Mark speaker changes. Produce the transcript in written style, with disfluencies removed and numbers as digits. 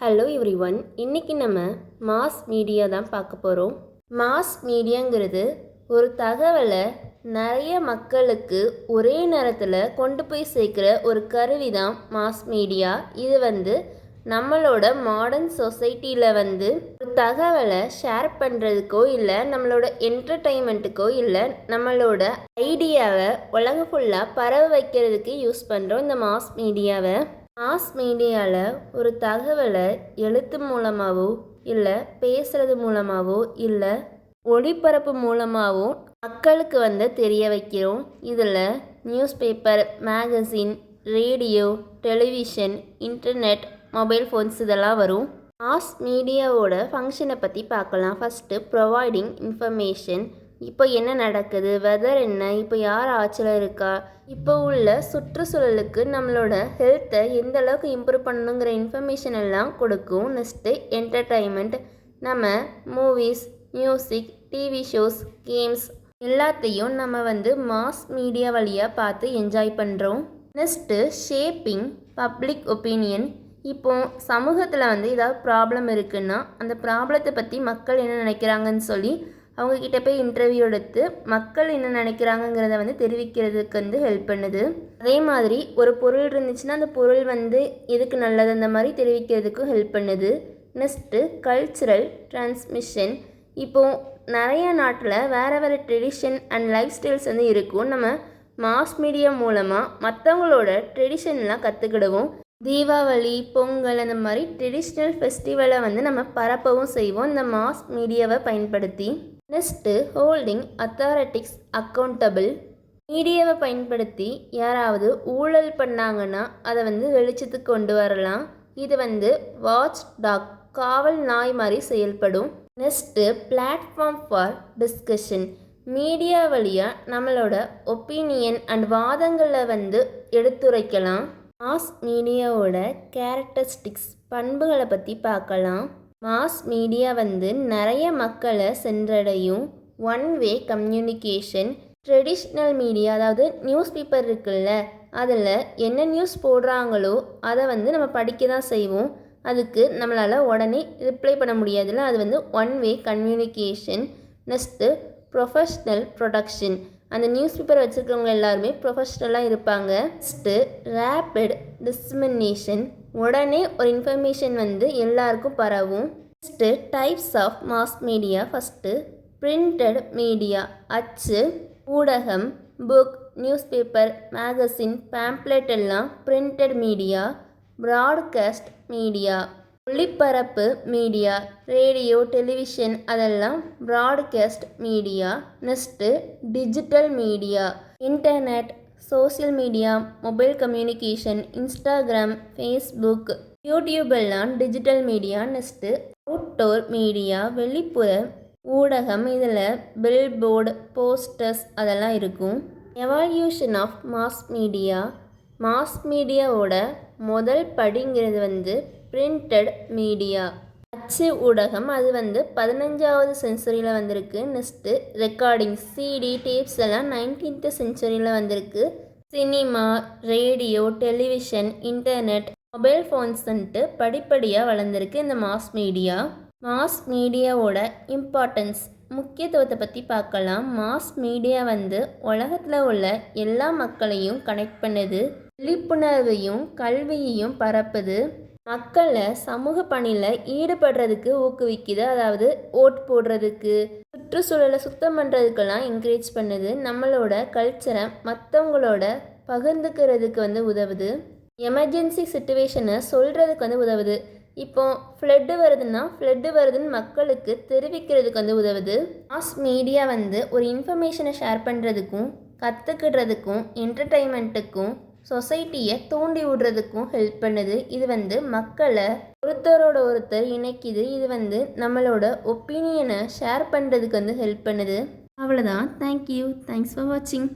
Speaker 1: Hello everyone. இன்றைக்கி நம்ம mass media தான் பார்க்க போகிறோம். மாஸ் மீடியாங்கிறது ஒரு தகவலை நிறைய மக்களுக்கு ஒரே நேரத்தில் கொண்டு போய் சேர்க்குற ஒரு கருவி தான் மாஸ் மீடியா. இது நம்மளோட மாடர்ன் சொசைட்டியில் ஒரு தகவலை ஷேர் பண்ணுறதுக்கோ இல்லை நம்மளோட என்டர்டெயின்மெண்ட்டுக்கோ இல்லை நம்மளோட ஐடியாவை உலகம் ஃபுல்லாக பரவ வைக்கிறதுக்கு யூஸ் பண்ணுறோம் இந்த மாஸ் மீடியாவை. மாஸ் மீடியாவில் ஒரு தகவலை எழுத்து மூலமாகவோ இல்லை பேசுகிறது மூலமாகவோ இல்லை ஒளிபரப்பு மூலமாகவோ மக்களுக்கு தெரிய வைக்கிறோம். இதில் news paper, magazine, radio, television, internet, mobile phones இதெல்லாம் வரும். மாஸ் மீடியாவோட ஃபங்க்ஷனை பற்றி பார்க்கலாம். First providing information. இப்போ என்ன நடக்குது, வெதர் என்ன, இப்போ யார் ஆட்சியில் இருக்கா, இப்போ உள்ள சுற்றுச்சூழலுக்கு நம்மளோட ஹெல்த்தை எந்த அளவுக்கு இம்ப்ரூவ் பண்ணணுங்கிற இன்ஃபர்மேஷன் எல்லாம் கொடுக்கும். Next entertainment. நம்ம movies, music, TV shows, games எல்லாத்தையும் நம்ம மாஸ் மீடியா வழியாக பார்த்து என்ஜாய் பண்ணுறோம். Next shaping public opinion. இப்போ சமூகத்தில் ஏதாவது ப்ராப்ளம் இருக்குன்னா அந்த ப்ராப்ளத்தை பற்றி மக்கள் என்ன நினைக்கிறாங்கன்னு சொல்லி அவங்கக்கிட்ட போய் இன்டர்வியூ எடுத்து மக்கள் என்ன நினைக்கிறாங்கங்கிறத தெரிவிக்கிறதுக்கு ஹெல்ப் பண்ணுது. அதே மாதிரி ஒரு பொருள் இருந்துச்சுன்னா அந்த பொருள் எதுக்கு நல்லது அந்த மாதிரி தெரிவிக்கிறதுக்கும் ஹெல்ப் பண்ணுது. Next cultural transmission. இப்போது நிறைய நாட்டில் வேறு ட்ரெடிஷன் அண்ட் லைஃப் ஸ்டைல்ஸ் இருக்கும். நம்ம மாஸ் மீடியா மூலமாக மற்றவங்களோட ட்ரெடிஷன்லாம் கற்றுக்கிடுவோம். தீபாவளி, பொங்கல் அந்த மாதிரி ட்ரெடிஷ்னல் ஃபெஸ்டிவலை நம்ம பரப்பவும் செய்வோம் இந்த மாஸ் மீடியாவை பயன்படுத்தி. Next holding authorities accountable. மீடியாவை பயன்படுத்தி யாராவது ஊழல் பண்ணாங்கன்னா அதை வெளிச்சத்துக்கு கொண்டு வரலாம். இது வாட்ச் டாக், காவல் நாய் மாதிரி செயல்படும். Next platform for discussion. Media வழியாக நம்மளோட ஒப்பீனியன் அண்ட் வாதங்களை எடுத்துரைக்கலாம். மாஸ் மீடியாவோட கேரக்டரிஸ்டிக்ஸ் பண்புகளை பற்றி பார்க்கலாம். மாஸ் மீடியா நிறைய மக்களை சென்றடையும். One way communication. Traditional media, அதாவது நியூஸ் பேப்பர் இருக்குல்ல, அதில் என்ன நியூஸ் போடுறாங்களோ அதை நம்ம படிக்க தான் செய்வோம். அதுக்கு நம்மளால் உடனே ரிப்ளை பண்ண முடியாதுல்ல, அது one way communication. Next professional production. அந்த நியூஸ் பேப்பர் வச்சுருக்கவங்க எல்லாருமே ப்ரொஃபஷ்னலாக இருப்பாங்க. Next rapid dissemination. உடனே ஒரு இன்ஃபர்மேஷன் எல்லாருக்கும் பரவும். Next types of mass media. First printed media, அச்சு ஊடகம், book, newspaper, magazine, pamphlet எல்லாம் பிரிண்டட் மீடியா. ப்ராட்காஸ்ட் மீடியா, ஒளிபரப்பு மீடியா, ரேடியோ, டெலிவிஷன் அதெல்லாம் broadcast media. Next digital media, internet, social media, mobile communication, Instagram, Facebook, YouTube எல்லாம் digital media. Next outdoor media, வெளிப்புற ஊடகம். இதில் billboard, posters அதெல்லாம் இருக்கும். Evolution of mass media. Mass மீடியாவோட முதல் படிங்கிறது பிரிண்டட் மீடியா, அச்சு ஊடகம். அது 15வது செஞ்சுரியில் வந்திருக்கு. நெக்ஸ்ட்டு ரெக்கார்டிங், சிடி, டேப்ஸ் எல்லாம் 19th செஞ்சுரியில் வந்திருக்கு. Cinema, radio, television, internet, mobile ஃபோன்ஸ்ன்ட்டு படிப்படியாக வளர்ந்துருக்கு இந்த மாஸ் மீடியா. மாஸ் மீடியாவோட இம்பார்ட்டன்ஸ், முக்கியத்துவத்தை பற்றி பார்க்கலாம். மாஸ் மீடியா உலகத்தில் உள்ள எல்லா மக்களையும் கனெக்ட் பண்ணுது, விழிப்புணர்வையும் கல்வியையும் பரப்புது, மக்களை சமூக பணியில் ஈடுபடுறதுக்கு ஊக்குவிக்குது. அதாவது ஓட் போடுறதுக்கு, சுற்றுச்சூழலை சுத்தம் பண்ணுறதுக்கெல்லாம் என்கரேஜ் பண்ணுது. நம்மளோட கல்ச்சரை மற்றவங்களோட பகிர்ந்துக்கிறதுக்கு உதவுது. எமர்ஜென்சி சுச்சுவேஷனை சொல்கிறதுக்கு உதவுது. இப்போ ஃப்ளட்டு வருதுன்னு மக்களுக்கு தெரிவிக்கிறதுக்கு உதவுது. மாஸ் மீடியா ஒரு இன்ஃபர்மேஷனை ஷேர் பண்ணுறதுக்கும் கற்றுக்கிடுறதுக்கும் என்டர்டெயின்மெண்ட்டுக்கும் சொசைட்டியை தூண்டி விடுறதுக்கும் ஹெல்ப் பண்ணுது. இது மக்களை ஒருத்தரோட ஒருத்தர் இணைக்குது. இது நம்மளோட ஒப்பீனியனை ஷேர் பண்ணுறதுக்கு ஹெல்ப் பண்ணுது. அவ்வளோதான். தேங்க்யூ. தேங்க்ஸ் ஃபார் வாட்சிங்.